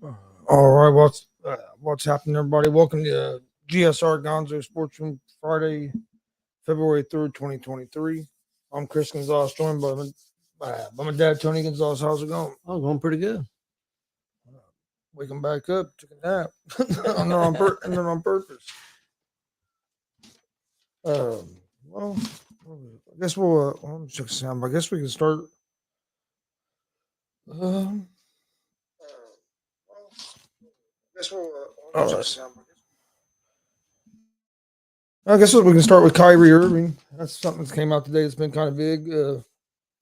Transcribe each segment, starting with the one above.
All right, what's happening, everybody? Welcome to G.S.R. GonzoSportsRoom Friday, February 3rd, 2023. I'm Chris Gonzo'S, joined by my dad, Tony Gonzo'S. How's it going? Oh, going pretty good. Waking back up, took a nap, and then on purpose. Well, I guess let me check the sound. I guess we can start. Um, I guess let me check the sound. I guess we can start with Kyrie Irving. That's something that came out today that's been kind of big.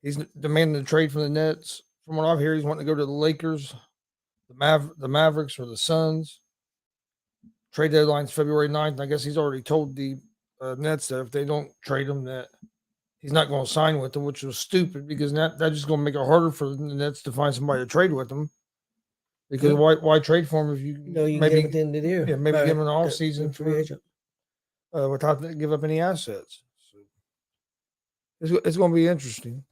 He's demanding a trade from the Nets. From what I've heard, he's wanting to go to the Lakers, the Mavericks, or the Suns. Trade deadline's February 9th. I guess he's already told the Nets that if they don't trade him, that he's not going to sign with them, which was stupid because that's just going to make it harder for the Nets to find somebody to trade with them. Because why trade for him if you you maybe give it in the year? Yeah, maybe give him an off season free agent without to give up any assets. So it's going to be interesting.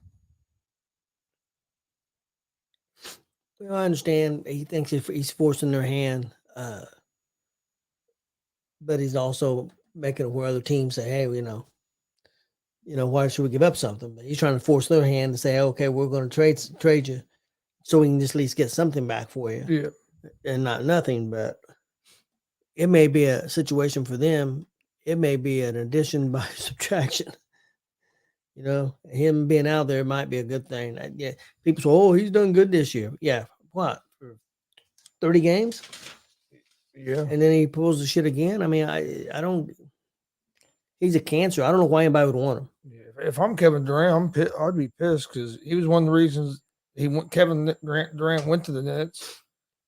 Well, I understand he thinks he's forcing their hand, but he's also making it where other teams say, "Hey, why should we give up something?" But he's trying to force their hand to say, "Okay, we're going to trade you, so we can just at least get something back for you, and not nothing." But it may be a situation for them. It may be an addition by subtraction. Him being out there might be a good thing. Yeah, people say, "Oh, he's done good this year." Yeah, what, for 30 games? Yeah, and then he pulls the shit again. I mean, I don't. He's a cancer. I don't know why anybody would want him. Yeah, if I'm Kevin Durant, I'd be pissed because he was one of the reasons Kevin Durant went to the Nets,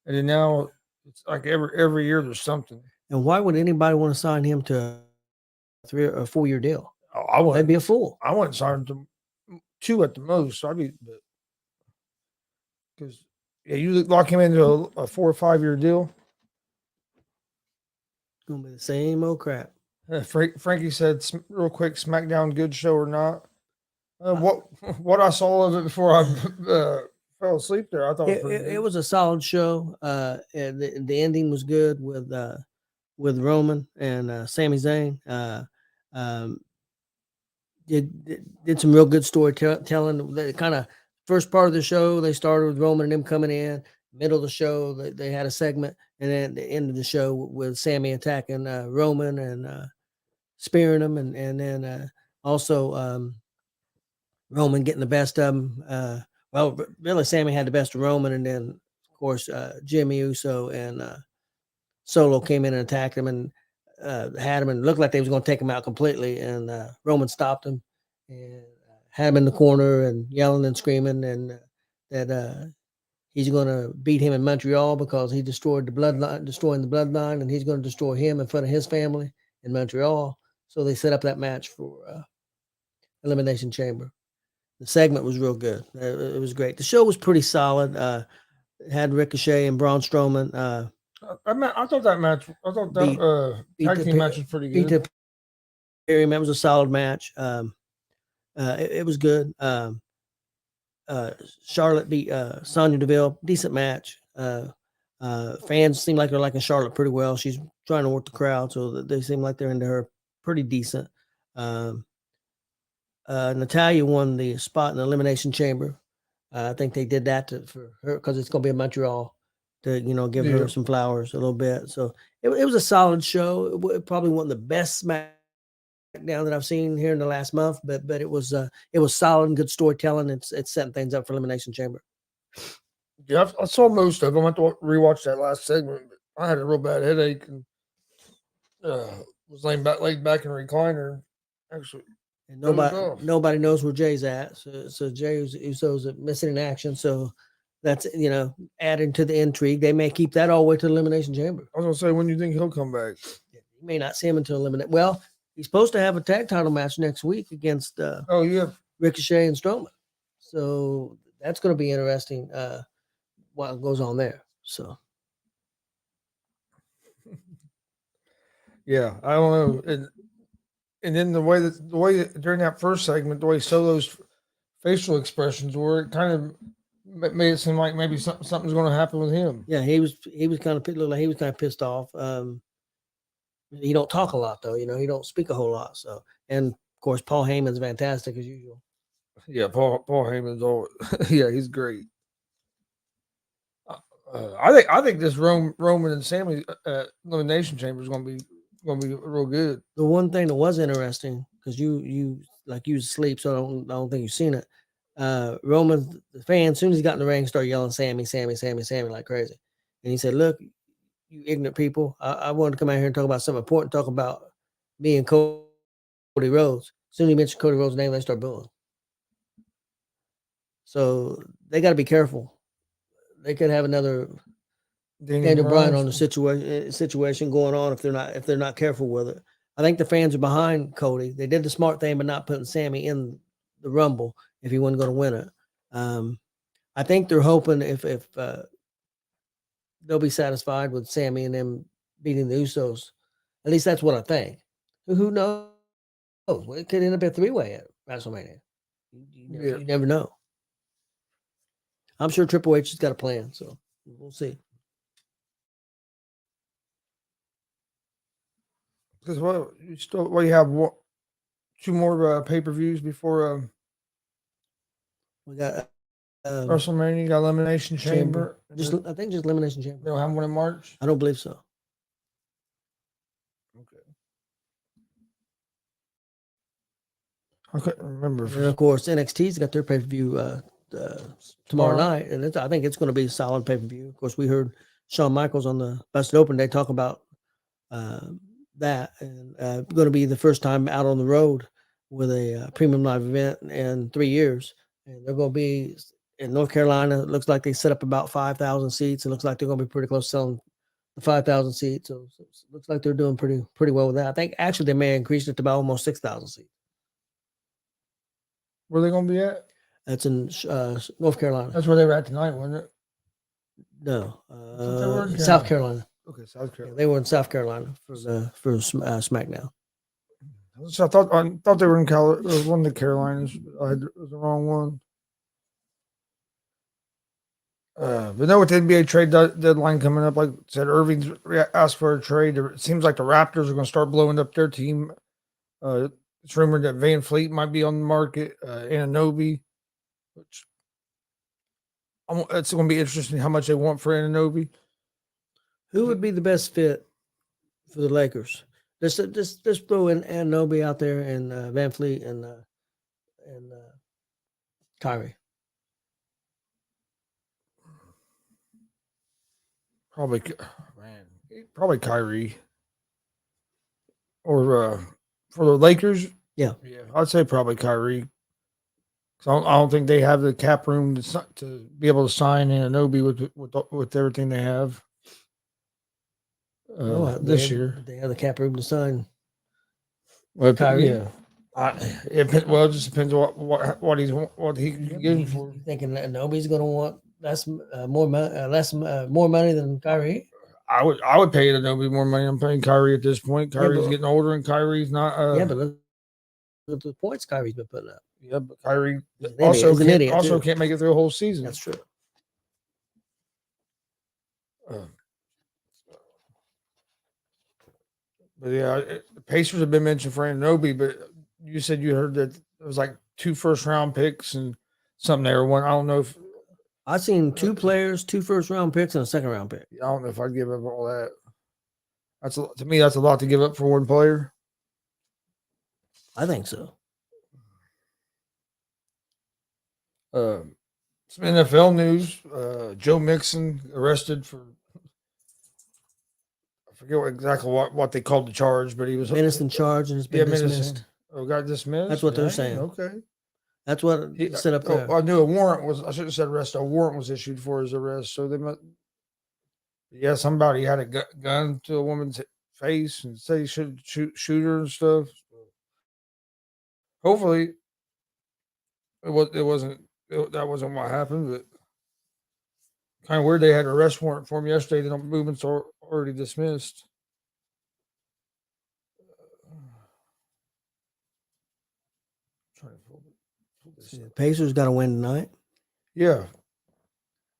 and then now it's like every year there's something. And why would anybody want to sign him to a 3 or 4 year deal? Oh, I wouldn't. They'd be a fool. I wouldn't sign him to 2 at the most. So I'd be because you lock him into a 4 or 5 year deal. It's gonna be the same old crap. Frankie said real quick, SmackDown good show or not? What I saw of it before I fell asleep there, I thought it was a solid show. And the ending was good with Roman and Sami Zayn. Did some real good storytelling. The kind of first part of the show, they started with Roman and him coming in. Middle of the show, they had a segment, and then at the end of the show with Sami attacking Roman and spearing him, and then also Roman getting the best of him. Well, really, Sami had the best of Roman, and then of course Jimmy Uso and Solo came in and attacked him and had him, and looked like they was going to take him out completely. And Roman stopped him and had him in the corner and yelling and screaming, and that he's going to beat him in Montreal because he destroying the bloodline, and he's going to destroy him in front of his family in Montreal. So they set up that match for Elimination Chamber. The segment was real good. It was great. The show was pretty solid. It had Ricochet and Braun Strowman. I thought that tag team match was pretty good. It was a solid match. It was good. Charlotte beat Sonya Deville. Decent match. Fans seem like they're liking Charlotte pretty well. She's trying to work the crowd, so they seem like they're into her pretty decent. Natalya won the spot in the Elimination Chamber. I think they did that for her because it's going to be in Montreal to give her some flowers a little bit. So it was a solid show. It probably wasn't the best SmackDown that I've seen here in the last month, but it was solid and good storytelling. It's setting things up for Elimination Chamber. Yeah, I saw most of them. I had to rewatch that last segment, but I had a real bad headache and was laid back in a recliner. Actually, and nobody knows where Jay's at. So Jay Uso's missing in action. So that's adding to the intrigue. They may keep that all the way to Elimination Chamber. I was gonna say, when do you think he'll come back? You may not see him until Eliminate. Well, he's supposed to have a tag title match next week against Ricochet and Strowman. So that's going to be interesting. What goes on there? So. Yeah, I don't know. And then the way that during that first segment, the way Solo's facial expressions were, it kind of made it seem like maybe something's going to happen with him. Yeah, he was kind of looked like he was kind of pissed off. He don't talk a lot though, he don't speak a whole lot. So, and of course, Paul Heyman's fantastic as usual. Yeah, Paul Heyman's all. Yeah, he's great. I think this Roman and Sammy elimination chamber is going to be real good. The one thing that was interesting, because you like you was asleep, so I don't think you've seen it. Roman, the fans, as soon as he got in the ring, started yelling Sammy, Sammy, Sammy, Sammy like crazy. And he said, "Look, you ignorant people, I wanted to come out here and talk about something important, talk about me and Cody Rhodes." As soon as he mentioned Cody Rhodes' name, they start booing. So they got to be careful. They could have another Daniel Bryan on the situation going on if they're not careful with it. I think the fans are behind Cody. They did the smart thing by not putting Sammy in the Rumble if he wasn't going to win it. I think they're hoping if they'll be satisfied with Sammy and them beating the Usos. At least that's what I think. Who knows? Well, it could end up a 3-way at WrestleMania. You never know. I'm sure Triple H has got a plan, so we'll see. Because you have two more pay-per-views before We got WrestleMania. You got Elimination Chamber. I think just Elimination Chamber. They don't have one in March. I don't believe so. Okay. I couldn't remember. And of course, NXT's got their pay per view tomorrow night, and I think it's going to be a solid pay per view. Of course, we heard Shawn Michaels on the Busted Open Day talk about that, and going to be the first time out on the road with a premium live event in 3 years. And they're going to be in North Carolina. It looks like they set up about 5,000 seats. It looks like they're going to be pretty close to selling the 5,000 seats. So it looks like they're doing pretty well with that. I think actually they may increase it to about almost 6,000 seats. Where are they going to be at? That's in North Carolina. That's where they were at tonight, wasn't it? No, South Carolina. Okay, South Carolina. Yeah, they were in South Carolina for SmackDown. So I thought they were in one of the Carolinas. I had the wrong one. But no, with the NBA trade deadline coming up, like I said, Irving's asked for a trade. It seems like the Raptors are going to start blowing up their team. It's rumored that Van Fleet might be on the market, Anunoby, which it's going to be interesting how much they want for Anunoby. Who would be the best fit for the Lakers? Just throw in Anunoby out there and Van Fleet and Kyrie. Probably Kyrie. Or for the Lakers, yeah, I'd say probably Kyrie. I don't think they have the cap room to be able to sign Anunoby with everything they have this year. They have the cap room to sign Kyrie. Yeah, it just depends what he can get him for. You thinking that Anunoby's going to want more money than Kyrie? I would pay Anunoby more money. I'm paying Kyrie at this point. Kyrie's getting older, and Kyrie's not. But look at the points Kyrie's been putting up. Yeah, but Kyrie also can't make it through a whole season. That's true. But yeah, the Pacers have been mentioned for Anunoby, but you said you heard that it was like 2 first-round picks and something there. One, I don't know if I've seen 2 players, 2 first-round picks, and a second-round pick. I don't know if I'd give up all that. To me, that's a lot to give up for one player. I think so. Some NFL news: Joe Mixon arrested for I forget exactly what they called the charge, but he was innocent charge and has been dismissed. Oh, got dismissed. That's what they're saying. Okay. That's what he set up there. I knew a warrant was. I shouldn't have said arrest. A warrant was issued for his arrest. So they must. Yeah, somebody had a gun to a woman's face and said he should shoot her and stuff. Hopefully, that wasn't what happened. But kind of weird. They had an arrest warrant for him yesterday. The movement's already dismissed. Pacers got to win tonight. Yeah,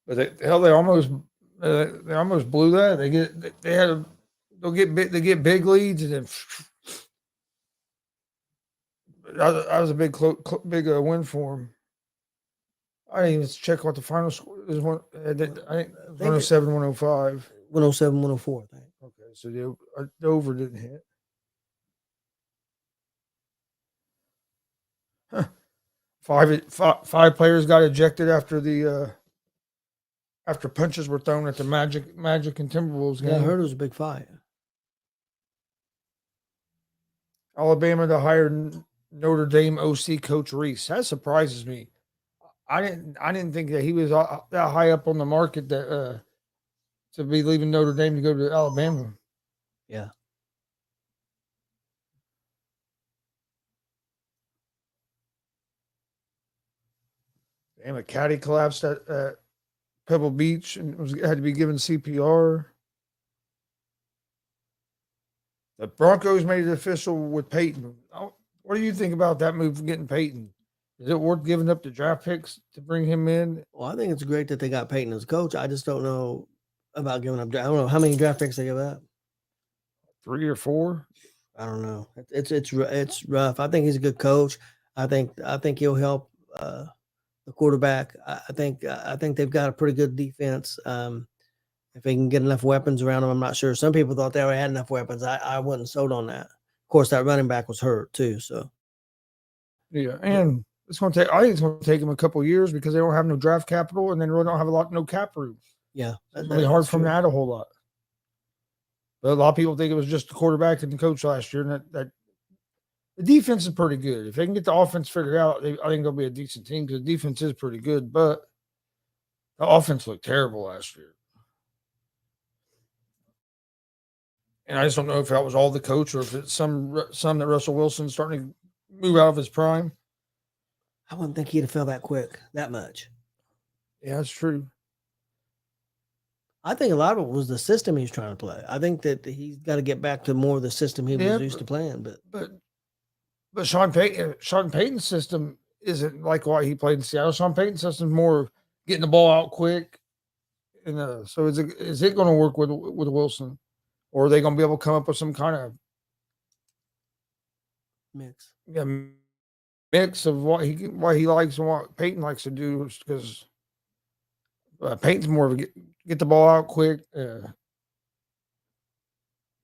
But they almost blew that. They get big leads, and then that was a big win for them. I didn't even check what the final score is. I think it was 107, 105. 107, 104, I think. Okay, so the over didn't hit. Huh. Five players got ejected after after punches were thrown at the Magic and Timberwolves game. Yeah, I heard it was a big fight. Alabama to hire Notre Dame OC coach Reese. That surprises me. I didn't think that he was that high up on the market that to be leaving Notre Dame to go to Alabama. Yeah. Damn, a caddy collapsed at Pebble Beach and had to be given CPR. The Broncos made it official with Peyton. What do you think about that move, getting Peyton? Is it worth giving up the draft picks to bring him in? Well, I think it's great that they got Peyton as coach. I just don't know about giving up. I don't know how many draft picks they give up. 3 or 4. I don't know. It's rough. I think he's a good coach. I think he'll help the quarterback. I think they've got a pretty good defense. If they can get enough weapons around them, I'm not sure. Some people thought they already had enough weapons. I wasn't sold on that. Of course, that running back was hurt too. So yeah, and it's going to take. I think it's going to take them a couple of years because they don't have no draft capital and they really don't have no cap room. Yeah, it's really hard for them to add a whole lot. But a lot of people think it was just the quarterback and the coach last year, and that the defense is pretty good. If they can get the offense figured out, I think they'll be a decent team because the defense is pretty good. But the offense looked terrible last year. And I just don't know if that was all the coach or if it's some that Russell Wilson's starting to move out of his prime. I wouldn't think he'd have fell that quick, that much. Yeah, that's true. I think a lot of it was the system he's trying to play. I think that he's got to get back to more of the system he was used to playing. But Sean Payton's system isn't like what he played in Seattle. Sean Payton's system is more getting the ball out quick. And so is it going to work with Wilson? Or are they going to be able to come up with some kind of mix? Yeah, mix of what he likes and what Peyton likes to do, because Peyton's more of a get the ball out quick,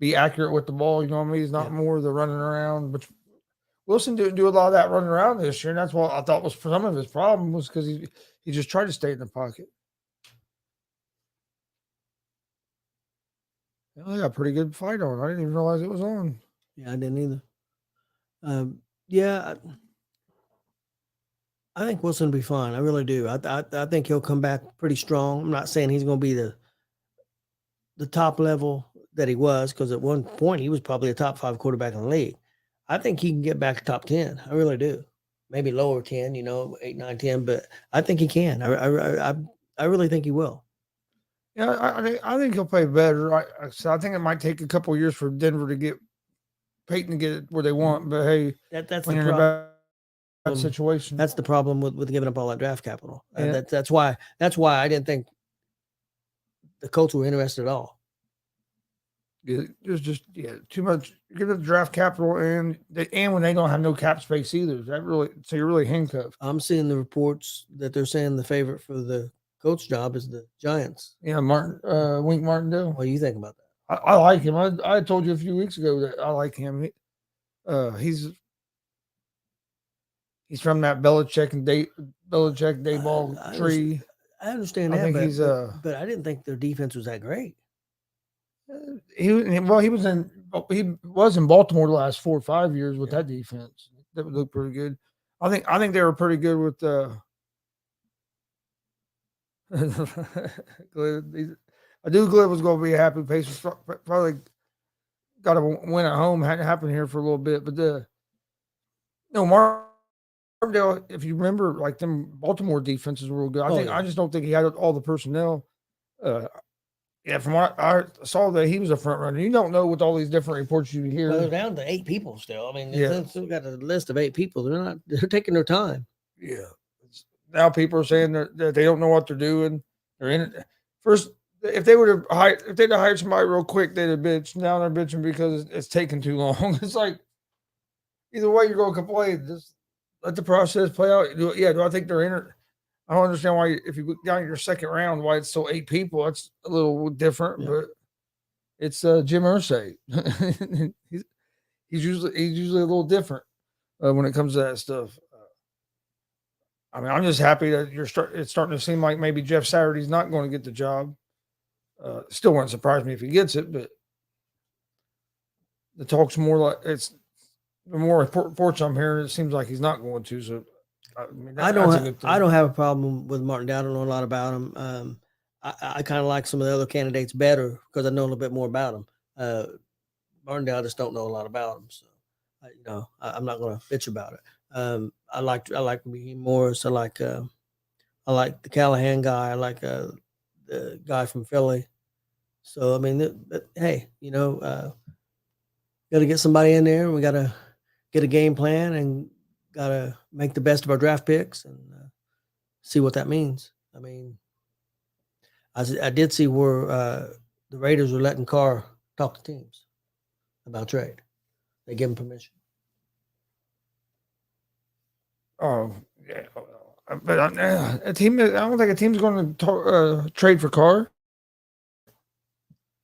be accurate with the ball. You know what I mean? He's not more the running around. But Wilson didn't do a lot of that running around this year, and that's what I thought was some of his problem, was because he just tried to stay in the pocket. Well, they got a pretty good fight on. I didn't even realize it was on. Yeah, I didn't either. Yeah, I think Wilson will be fine. I really do. I think he'll come back pretty strong. I'm not saying he's going to be the top level that he was, because at one point he was probably a top 5 quarterback in the league. I think he can get back to top 10. I really do. Maybe lower 10, 8, 9, 10, but I think he can. I really think he will. Yeah, I think he'll play better. So I think it might take a couple of years for Denver to get Peyton to get it where they want. But hey, that's when the you're in a bad situation, that's the problem with giving up all that draft capital. That's why I didn't think the Colts were interested at all. There's just too much. You give up the draft capital and when they don't have no cap space either, so you're really handcuffed. I'm seeing the reports that they're saying the favorite for the coach job is the Giants. Yeah, Wink Martindale. What do you think about that? I like him. I told you a few weeks ago that I like him. He's from that Belichick Dayball tree. I understand that, but I didn't think their defense was that great. He was in Baltimore the last 4 or 5 years with that defense. That would look pretty good. I think they were pretty good with I knew Glib was going to be happy. Pacers probably got to win at home. Hadn't happened here for a little bit, but Martindale, if you remember, like them Baltimore defenses were real good. I just don't think he had all the personnel. From what I saw, that he was a front runner. You don't know with all these different reports you hear. Well, they're down to 8 people still. I mean, they've still got a list of 8 people. They're taking their time. Yeah. Now people are saying that they don't know what they're doing. They're in it first. If they would have hired, if they'd have hired somebody real quick, they'd have bitched. Now they're bitching because it's taking too long. It's like either way, you're going to complain. Just let the process play out. Do I think they're in it? I don't understand why if you go down your second round, why it's still 8 people. That's a little different, but it's Jim Irsay. he's he's usually a little different when it comes to that stuff. I mean, I'm just happy that it's starting to seem like maybe Jeff Saturday's not going to get the job. Still wouldn't surprise me if he gets it, but the talk's more like it's the more reports I'm hearing. It seems like he's not going to. So, I mean, that's a good thing. I don't have a problem with Martin Dow. I don't know a lot about him. I kind of like some of the other candidates better because I know a little bit more about them. Martin Dow, I just don't know a lot about him. So, I'm not going to bitch about it. I like Raheem Morris. I like the Callahan guy. I like the guy from Philly. So I mean, hey, got to get somebody in there. We got to get a game plan and got to make the best of our draft picks and see what that means. I mean, I did see where the Raiders were letting Carr talk to teams about trade. They give him permission. Oh, yeah. But a team, I don't think a team's going to trade for Carr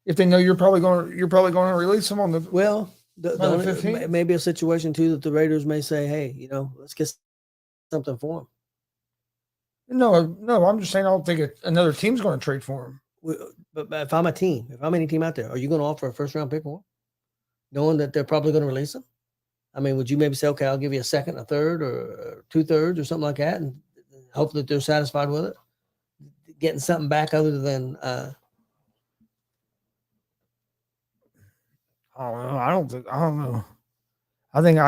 if they know you're probably going to release him on the the 15th. Maybe a situation too that the Raiders may say, hey, let's get something for him. No, I'm just saying I don't think another team's going to trade for him. But if I'm a team, if I'm any team out there, are you going to offer a first round pick for him, knowing that they're probably going to release him? I mean, would you maybe say, okay, I'll give you a second, a third, or 2/3 or something like that, and hope that they're satisfied with it, getting something back other than I don't know. I don't know. I think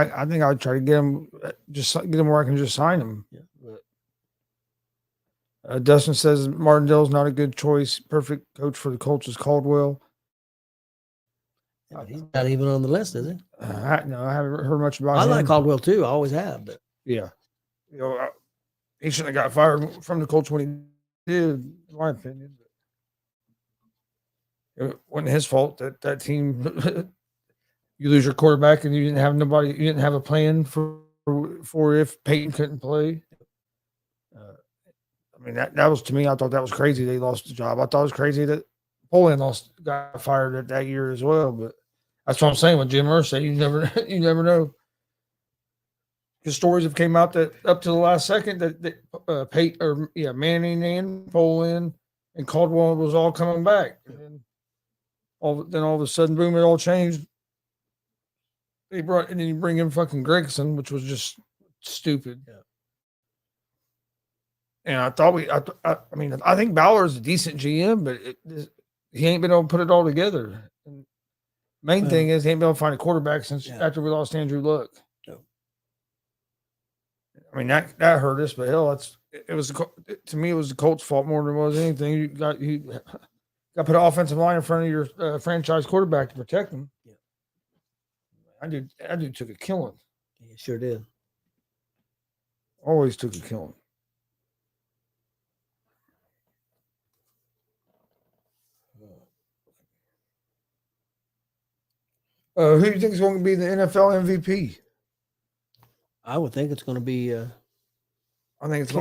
I'd try to get him where I can just sign him. Yeah. Dustin says Martindale's not a good choice. Perfect coach for the Colts is Caldwell. Yeah, he's not even on the list, is he? No, I haven't heard much about him. I like Caldwell too. I always have, but yeah, he shouldn't have got fired from the Colts when he did, in my opinion. It wasn't his fault that team. You lose your quarterback and you didn't have nobody. You didn't have a plan for if Peyton couldn't play. I mean, that was, to me, I thought that was crazy they lost the job. I thought it was crazy that Poland got fired that year as well. But that's what I'm saying with Jim Irsay. You never know. Because stories have came out that up to the last second that Manning and Poland and Caldwell was all coming back. And then all of a sudden, boom, it all changed. And then you bring in fucking Gregson, which was just stupid. Yeah. And I thought I think Ballard is a decent GM, but he ain't been able to put it all together. And main thing is he ain't been able to find a quarterback since after we lost Andrew Luck. Yeah. I mean that hurt us, but hell, to me it was the Colts' fault more than it was anything. You got to put an offensive line in front of your franchise quarterback to protect him. Yeah. I dude took a killing. He sure did. Always took a killing. Who do you think is going to be the NFL MVP? I would think it's going to be. I think it's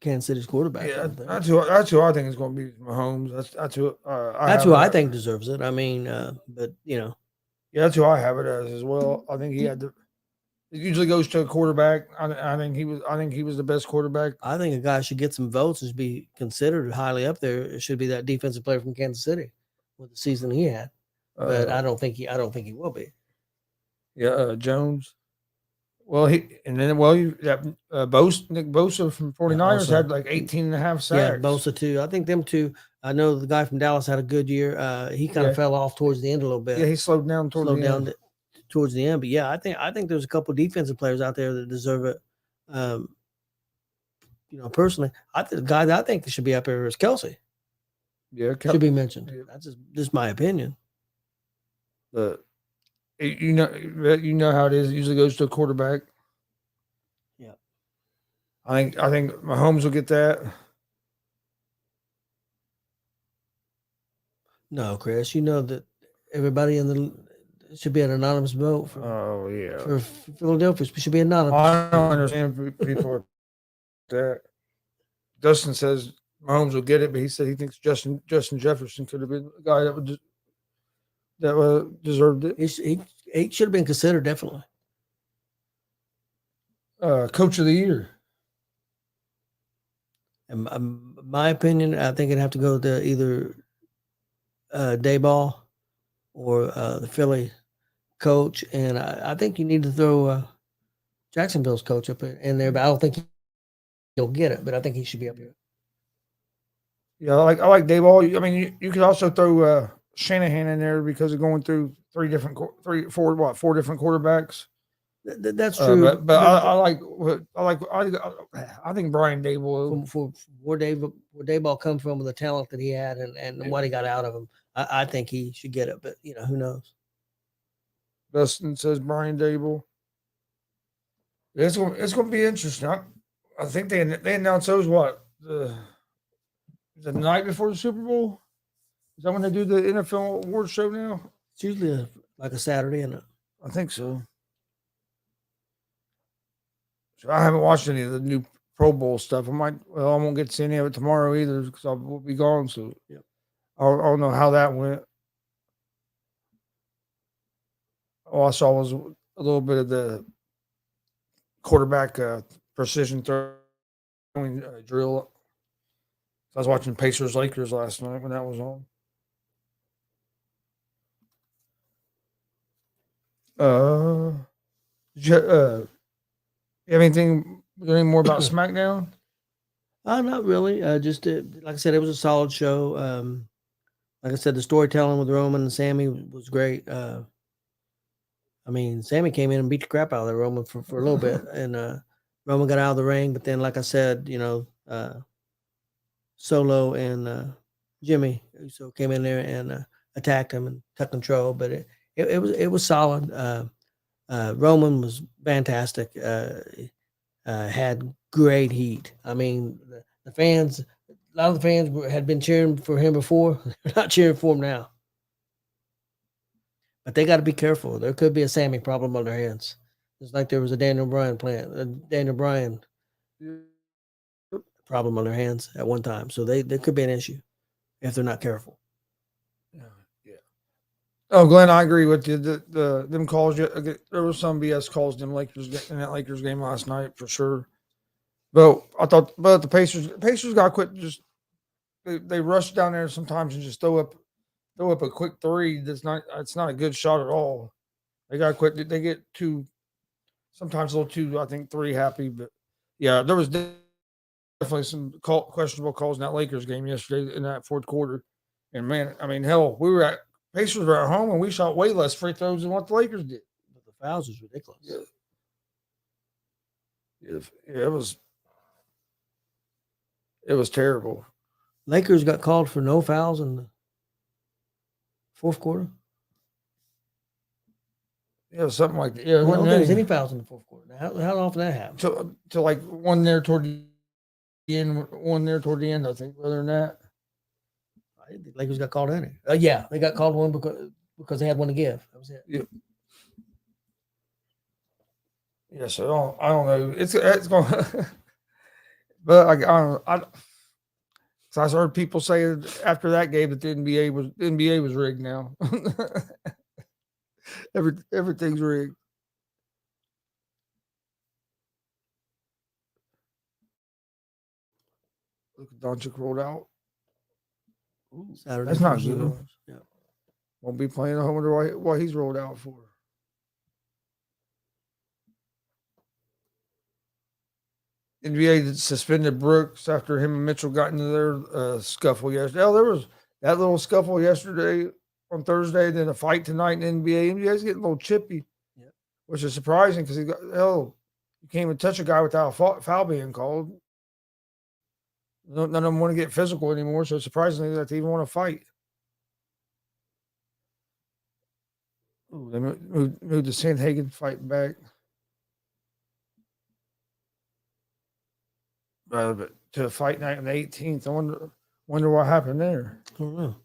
Kansas City's quarterback. Yeah, that's who I think is going to be Mahomes. That's who. That's who I think deserves it. I mean, but yeah, that's who I have it as well. I think he had the. It usually goes to a quarterback. I think he was the best quarterback. I think a guy should get some votes and should be considered highly up there. It should be that defensive player from Kansas City with the season he had. But I don't think he will be. Yeah, Jones. Well, Nick Bosa from 49ers had like 18 and a half sacks. Yeah, Bosa too. I think them two. I know the guy from Dallas had a good year. He kind of fell off towards the end a little bit. Yeah, he slowed down towards the end. But yeah, I think there's a couple of defensive players out there that deserve it. Personally, the guy that I think that should be up there is Kelsey. Yeah, should be mentioned. Yeah. That's just my opinion. But you know how it is. It usually goes to a quarterback. Yeah, I think Mahomes will get that. No, Chris, you know that everybody in the should be an anonymous vote Oh yeah. for Philadelphia. It should be anonymous. I don't understand people like that. Dustin says Mahomes will get it, but he said he thinks Justin Jefferson could have been the guy that deserved it. He should have been considered, definitely. Coach of the year. In my opinion, I think it'd have to go to either Dayball or the Philly coach, and I think you need to throw Jacksonville's coach up in there, but I don't think he'll get it. But I think he should be up here. Yeah, I like Dayball. I mean, you could also throw Shanahan in there because of going through four different quarterbacks. That's true. But I think Brian Dayball. For where Dayball come from with the talent that he had and what he got out of him, I think he should get it. But who knows? Dustin says Brian Dayball. It's going to be interesting. I think they announced those the night before the Super Bowl. Is that when they do the NFL awards show now? It's usually like a Saturday, isn't it? I think so. So I haven't watched any of the new Pro Bowl stuff. I won't get to see any of it tomorrow either because I will be gone. So yep. I don't know how that went. All I saw was a little bit of the quarterback precision throwing drill. I was watching Pacers Lakers last night when that was on. Did you have anything any more about SmackDown? Not really. Just like I said, it was a solid show. Like I said, the storytelling with Roman and Sammy was great. I mean, Sammy came in and beat the crap out of the Roman for a little bit, and Roman got out of the ring. But then, like I said, Solo and Jimmy Uso came in there and attacked him and took control. But it was solid. Roman was fantastic. Had great heat. I mean, the fans, a lot of the fans had been cheering for him before. They're not cheering for him now. But they got to be careful. There could be a Sammy problem on their hands. It's like there was a Daniel Bryan problem on their hands at one time. So there could be an issue if they're not careful. Yeah. Oh, Glenn, I agree with you. Them calls, there was some BS calls in that Lakers game last night for sure. But I thought, the Pacers got to quit. Just they rush down there sometimes and just throw up a quick three. It's not a good shot at all. They got to quit. They get sometimes a little too, I think, three happy. But yeah, there was definitely some questionable calls in that Lakers game yesterday in that fourth quarter. And man, I mean, hell, Pacers were at home and we shot way less free throws than what the Lakers did. But the fouls was ridiculous. Yeah, it was terrible. Lakers got called for no fouls in the fourth quarter. Yeah, something like that. Yeah, I don't think there's any fouls in the fourth quarter. How often that happens? To like one there toward the end, I think. Other than that, I think the Lakers got called in it. Yeah, they got called one because they had one to give. That was it. Yeah. Yeah, so I don't know. It's going, but so I heard people say after that game that the NBA was rigged now. Everything's rigged. Look at Doncic rolled out. Ooh, Saturday. That's not good. Yeah. Won't be playing. I wonder why he's rolled out for. NBA suspended Brooks after him and Mitchell got into their scuffle yesterday. Oh, there was that little scuffle yesterday on Thursday, then a fight tonight in the NBA. NBA's getting a little chippy, which is surprising because you can't even touch a guy without a foul being called. None of them want to get physical anymore, so surprisingly that they even want to fight. Ooh, they moved the Sandhagen fight back. But to fight night on the 18th, I wonder what happened there. I don't know.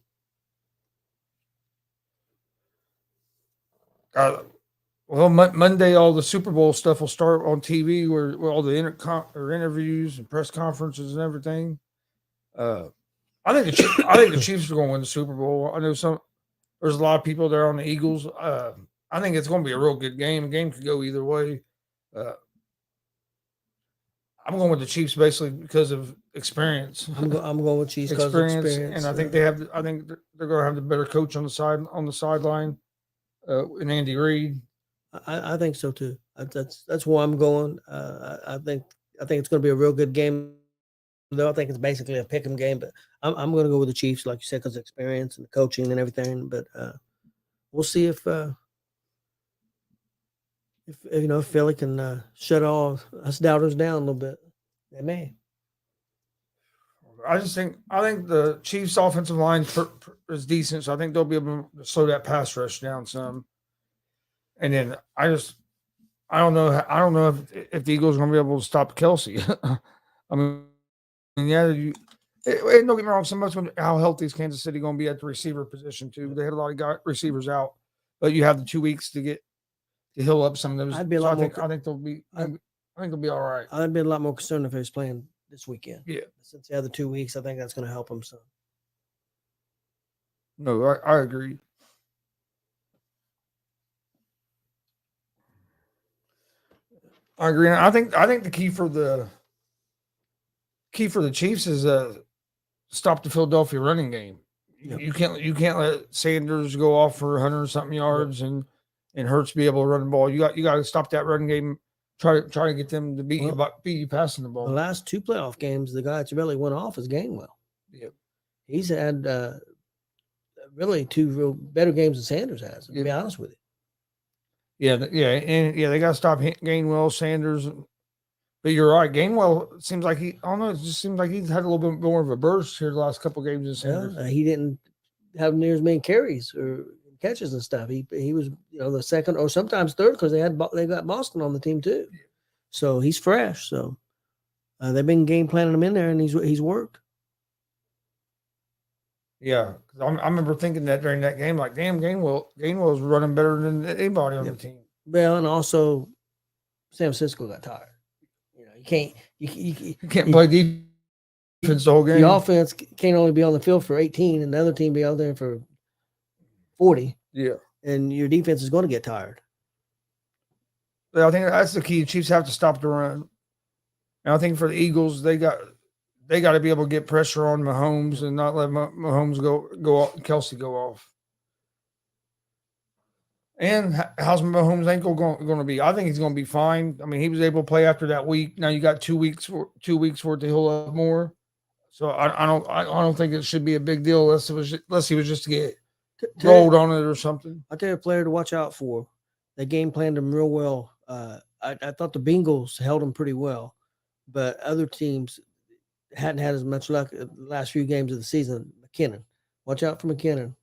Well, Monday, all the Super Bowl stuff will start on TV, where all the interviews and press conferences and everything. Uh, I think the Chiefs are going to win the Super Bowl. I know there's a lot of people there on the Eagles. I think it's going to be a real good game. The game could go either way. Uh, I'm going with the Chiefs basically because of experience. I'm going with Chiefs because of experience, and I think I think they're going to have the better coach on the sideline, in Andy Reid. I think so too. That's where I'm going. I think it's going to be a real good game. Though I think it's basically a pick 'em game, but I'm going to go with the Chiefs, like you said, because of experience and the coaching and everything. But we'll see if Philly can shut all us doubters down a little bit. They may. I think the Chiefs' offensive line is decent, so I think they'll be able to slow that pass rush down some. And then I don't know if the Eagles are going to be able to stop Kelsey. I mean, yeah, don't get me wrong. Somebody's going to, how healthy is Kansas City going to be at the receiver position too? They had a lot of receivers out, but you have the 2 weeks to heal up some of those. I'd be a lot more. I think they'll be. I think they'll be all right. I'd be a lot more concerned if he was playing this weekend. Yeah, since the other 2 weeks, I think that's going to help him some. No, I agree. I agree. I think the key for the Chiefs is stop the Philadelphia running game. Yep. You can't let Sanders go off for 100 something yards and Hurts be able to run the ball. You got to stop that running game. Try to get them to beat you passing the ball. The last 2 playoff games, the guy that really went off is Gainwell. Yep. He's had really 2 real better games than Sanders has. To be honest with you. Yeah, they got to stop Gainwell, Sanders. But you're right. Gainwell seems like I don't know. It just seems like he's had a little bit more of a burst here the last couple of games than Sanders. Yeah, he didn't have near as many carries or catches and stuff. He was the second or sometimes third because they got Boston on the team too. So he's fresh. So they've been game planning him in there, and he's worked. Yeah, I remember thinking that during that game, like, damn, Gainwell's running better than anybody on the team. Well, and also San Francisco got tired. You can't play defense the whole game. The offense can't only be on the field for 18, and the other team be out there for 40. Yeah, and your defense is going to get tired. But I think that's the key. The Chiefs have to stop the run. And I think for the Eagles, they got to be able to get pressure on Mahomes and not let Mahomes go off, Kelsey go off. And how's Mahomes' ankle going to be? I think he's going to be fine. I mean, he was able to play after that week. Now you got 2 weeks for it to heal up more. So I don't think it should be a big deal unless he was just to get rolled on it or something. I'll tell you a player to watch out for. They game planned him real well. I thought the Bengals held him pretty well, but other teams hadn't had as much luck the last few games of the season. McKinnon, watch out for McKinnon,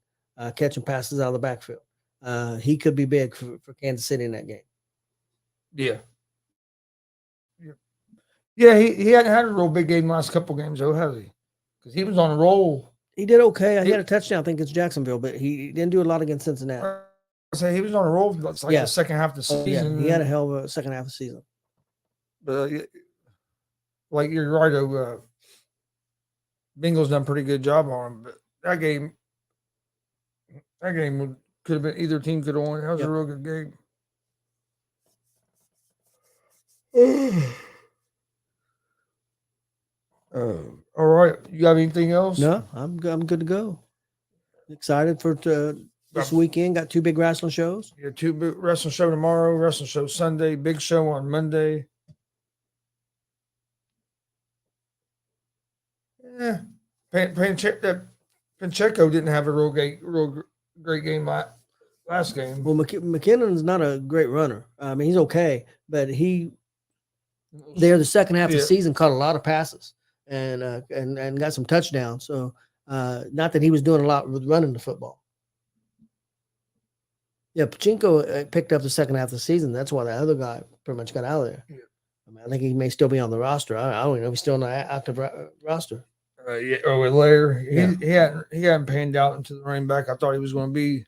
catching passes out of the backfield. He could be big for Kansas City in that game. Yeah. Yeah, he hadn't had a real big game the last couple games, though, has he? Because he was on a roll. He did okay. He had a touchdown, I think, against Jacksonville, but he didn't do a lot against Cincinnati. I say he was on a roll. It's like the second half of the season. Yeah, he had a hell of a second half of the season. But like you're right, Bengals done a pretty good job on him. But that game could have been either team could have won. That was a real good game. All right. You got anything else? No, I'm good to go. Excited for this weekend. Got 2 big wrestling shows. Yeah, 2 big wrestling show tomorrow, wrestling show Sunday, big show on Monday. Yeah, Pacheco didn't have a real great game last game. Well, McKinnon's not a great runner. I mean, he's okay, but the second half of the season caught a lot of passes and got some touchdowns. So not that he was doing a lot with running the football. Yeah, Pachinko picked up the second half of the season. That's why the other guy pretty much got out of there. Yeah. I mean, I think he may still be on the roster. I don't even know if he's still on the active roster. With Lair, he hadn't panned out into the running back I thought he was going to be.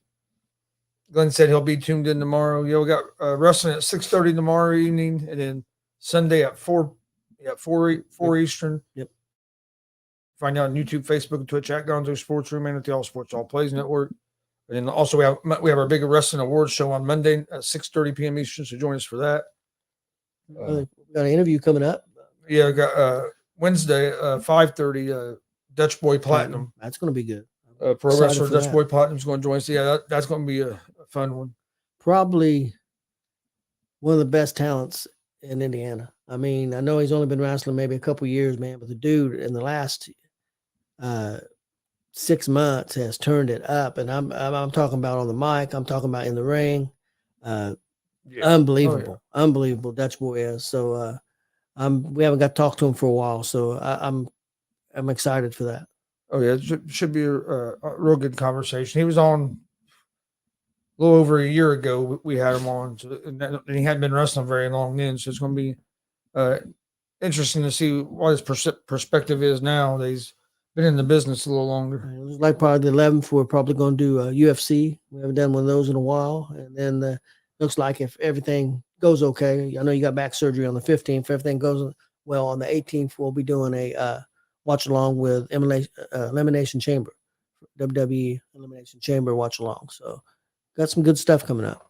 Glenn said he'll be tuned in tomorrow. Yeah, we got wrestling at 6:30 tomorrow evening, and then Sunday at 4. Yeah, 4 Eastern. Yep. Find out on YouTube, Facebook, and Twitch at GonzoSportsRoom and at the All Sports All Plays Network. And then also we have our big wrestling awards show on Monday at 6:30 p.m. Eastern. So join us for that. We got an interview coming up. Yeah, we got Wednesday 5:30. Dutch Boy Platinum. That's going to be good. Pro wrestler Dutch Boy Platinum is going to join us. Yeah, that's going to be a fun one. Probably one of the best talents in Indiana. I mean, I know he's only been wrestling maybe a couple years, man, but the dude in the last 6 months has turned it up. And I'm talking about on the mic. I'm talking about in the ring. Unbelievable, unbelievable. Dutch Boy is. So we haven't got to talk to him for a while. So I'm excited for that. Oh yeah, it should be a real good conversation. He was on a little over a year ago. We had him on, and he hadn't been wrestling very long then. So it's going to be interesting to see what his perspective is now that he's been in the business a little longer. It was like probably the 11th. We're probably going to do a UFC. We haven't done one of those in a while, and then looks like if everything goes okay, I know you got back surgery on the 15th. If everything goes well on the 18th, we'll be doing a watch along with Elimination Chamber, WWE Elimination Chamber watch along. So got some good stuff coming up.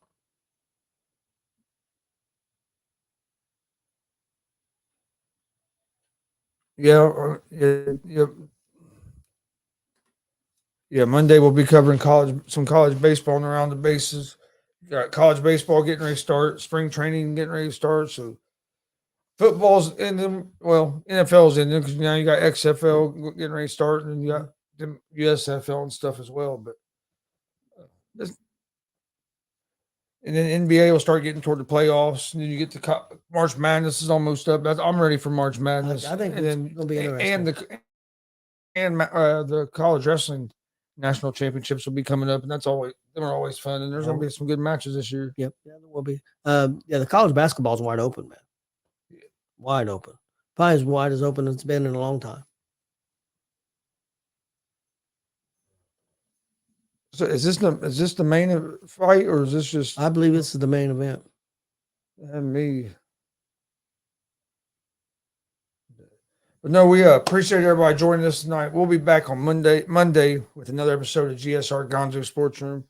Yeah. Monday we'll be covering some college baseball and around the bases. Got college baseball getting ready to start, spring training getting ready to start. So football's in them. Well, NFL's in them because now you got XFL getting ready to start, and you got them USFL and stuff as well. But and then NBA will start getting toward the playoffs, and then you get to March Madness is almost up. I'm ready for March Madness. I think it's going to be interesting. And the college wrestling national championships will be coming up, and them are always fun. And there's going to be some good matches this year. Yep, yeah, there will be. The college basketball is wide open, man. Wide open, probably as wide as open as it's been in a long time. So is this the main fight, or is this just? I believe this is the main event. And me. But no, we appreciate everybody joining us tonight. We'll be back on Monday with another episode of G.S.R. Gonzo Sports Room.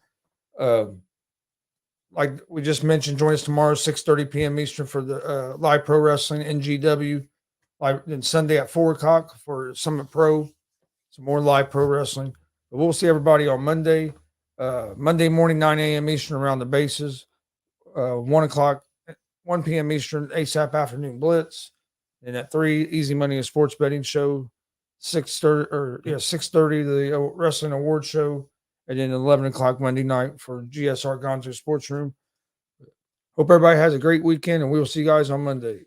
Like we just mentioned, join us tomorrow, 6:30 p.m. Eastern for the live pro wrestling NGW. Then Sunday at 4 o'clock for Summit Pro, some more live pro wrestling. But we'll see everybody on Monday. Monday morning, 9 a.m. Eastern around the bases. 1 p.m. Eastern, ASAP Afternoon Blitz. And at 3, Easy Money and Sports Betting Show. 6:30 the Wrestling Award Show. And then 11 o'clock Monday night for GSR Gonzo Sports Room. Hope everybody has a great weekend, and we will see you guys on Monday.